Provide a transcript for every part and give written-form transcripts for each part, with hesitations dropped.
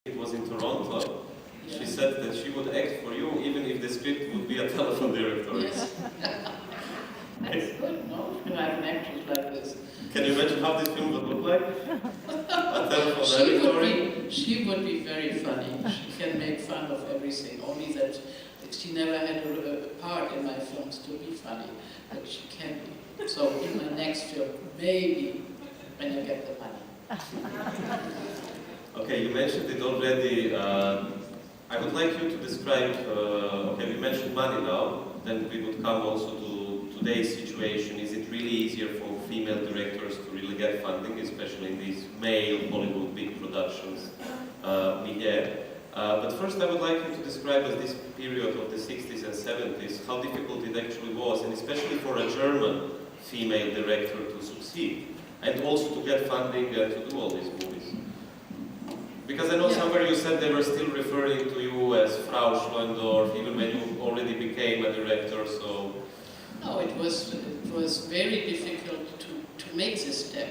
it was in Toronto. She said that she would act for you even if the script would be a telephone directory. Yes. That's good, no? You have an actress like this. Can you imagine how this film would look like? A telephone directory? She would be very funny. She can make fun of everything, only that she never had a part in my films to be funny, but she can be. So in my next film, maybe, when I get the money. Okay, you mentioned it already. I would like you to describe, okay, we mentioned money now, then we would come also to today's situation. Is it really easier for female directors to really get funding, especially in these male Hollywood big productions we have? But first I would like you to describe as this period of the 60s and 70s, how difficult it actually was, and especially for a German female director to succeed, and also to get funding and to do all these movies. Because I know somewhere you said they were still referring to you as Frau Schlendorf, even when you already became a director, so... No, it was very difficult to make this step,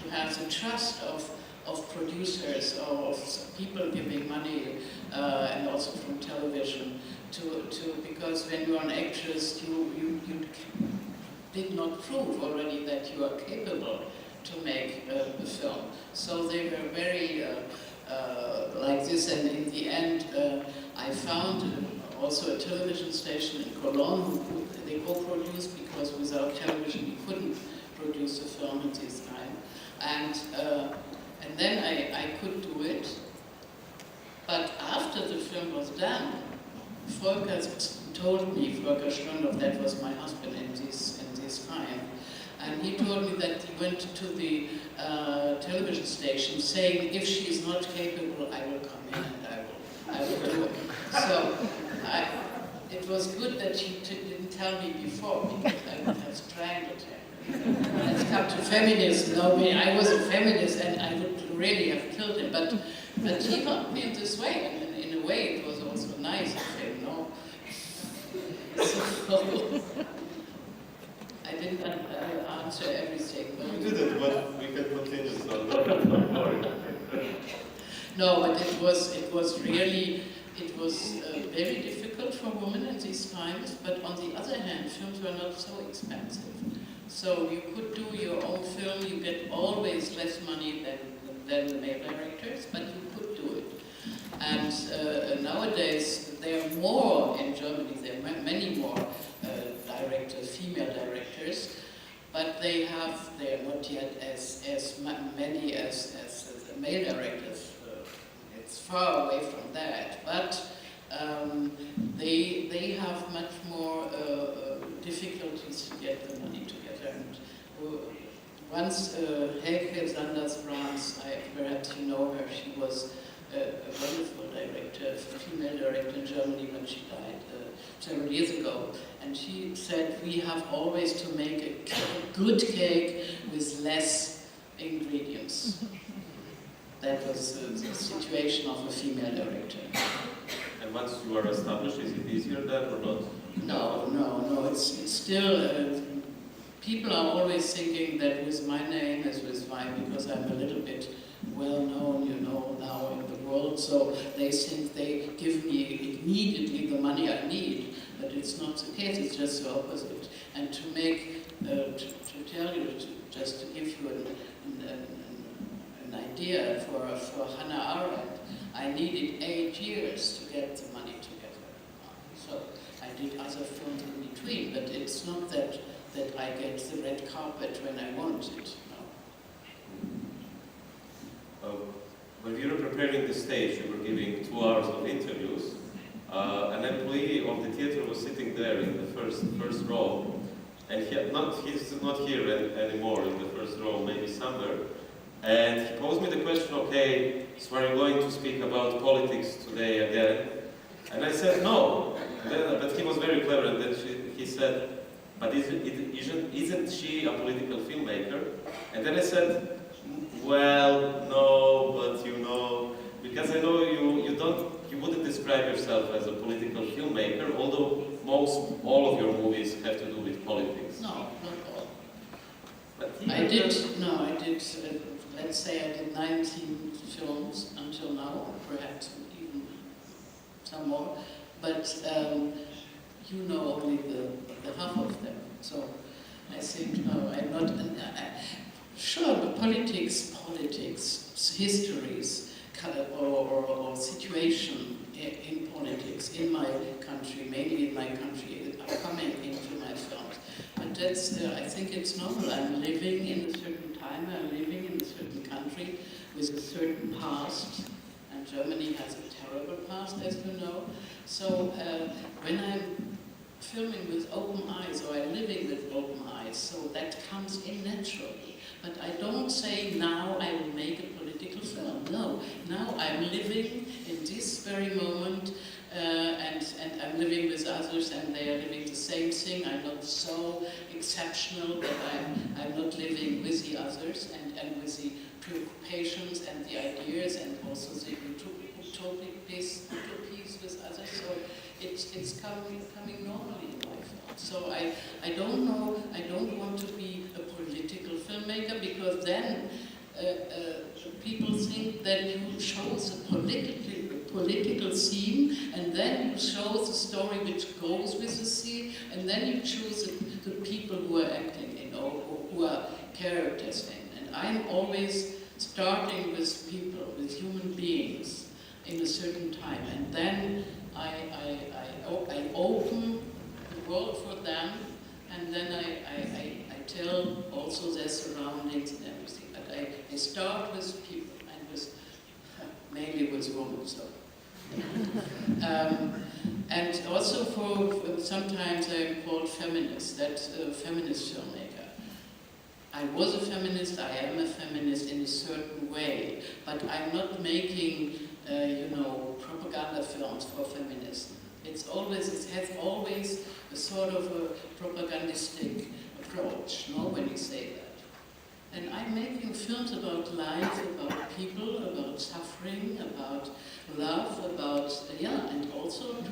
to have the trust of producers, or of people giving money, and also from television, because when you're an actress, you did not prove already that you are capable to make a film. So they were very... like this, and in the end I found also a television station in Cologne who they co-produced, because without television you couldn't produce a film at this time, and then I could do it. But after the film was done, Volker told me, Volker Schlendorf, that was my husband in this time, and he told me that he went to the television station saying, if she is not capable, I will come in and I will do it. So it was good that she didn't tell me before, because I would have strangled her. Let's come to feminism. No, I was a feminist and I would really have killed him, but he helped me in this way, and in a way it was also nice of him, no? So, I didn't answer everything. You didn't, but we can continue some. No, but it was really very difficult for women in these times, but on the other hand, films were not so expensive. So you could do your own film, you get always less money than male directors, but you could do it. And nowadays, there are more in Germany, there are many more directors, female directors, but they are not yet as many as the male directors. It's far away from that, but they have much more difficulties to get the money together. And once Helge Sanders-Brahms, perhaps you know her, she was a wonderful director, a female director in Germany when she died several years ago. And she said, we have always to make a good cake with less ingredients. That was the situation of a female director. And once you are established, is it easier then or not? No, it's still, people are always thinking that with my name as with mine, because I'm a little bit well known, you know, now in the world, so they think they give me immediately the money I need, but it's not the case, it's just the opposite. And to make, to tell you, just to give you an idea, for Hannah Arendt, I needed 8 years to get the money together. So I did other films in between, but it's not that I get the red carpet when I want it. When we were preparing the stage, we were giving 2 hours of interviews. An employee of the theater was sitting there in the first row, and he's not here anymore in the first row, maybe somewhere. And he posed me the question, okay, so are you going to speak about politics today again? And I said no. But he was very clever, and then he said, but isn't she a political filmmaker? And then I said, well, no, but you know, because I know you wouldn't describe yourself as a political filmmaker, although all of your movies have to do with politics. No, not all. But I did, let's say I did 19 films until now, perhaps more, but you know only the half of them. So I think, no, I'm not, sure, but politics, histories, or situation in politics in my country, mainly in my country, are coming into my films. But that's, I think it's normal. I'm living in a certain time, I'm living in a certain country with a certain past, and Germany has a terrible past, as you know. So when I'm filming with open eyes, or I'm living with open eyes, so that comes in naturally. But I don't say, now I will make a political film. No, now I'm living in this very moment, and I'm living with others, and they are living the same thing. I'm not so exceptional that I'm not living with the others, and with the preoccupations and the ideas, and also the utopies with others. So it's coming normally in my film. So I don't know, I don't want to be a political filmmaker, because then people think that you show the political theme, and then you show the story which goes with the theme, and then you choose the people who are acting in, or who are characters in. And I'm always starting with people, with human beings in a certain time, and then I open the world for them, and then I tell also their surroundings and everything. But I start with people, and with mainly with women. So. And also for sometimes I'm called feminist. That's a feminist filmmaker. I was a feminist. I am a feminist in a certain way, but I'm not making propaganda films for feminism. It has always a sort of a propagandistic approach, no, when you say that. And I'm making films about life, about people, about suffering, about love, about, and also to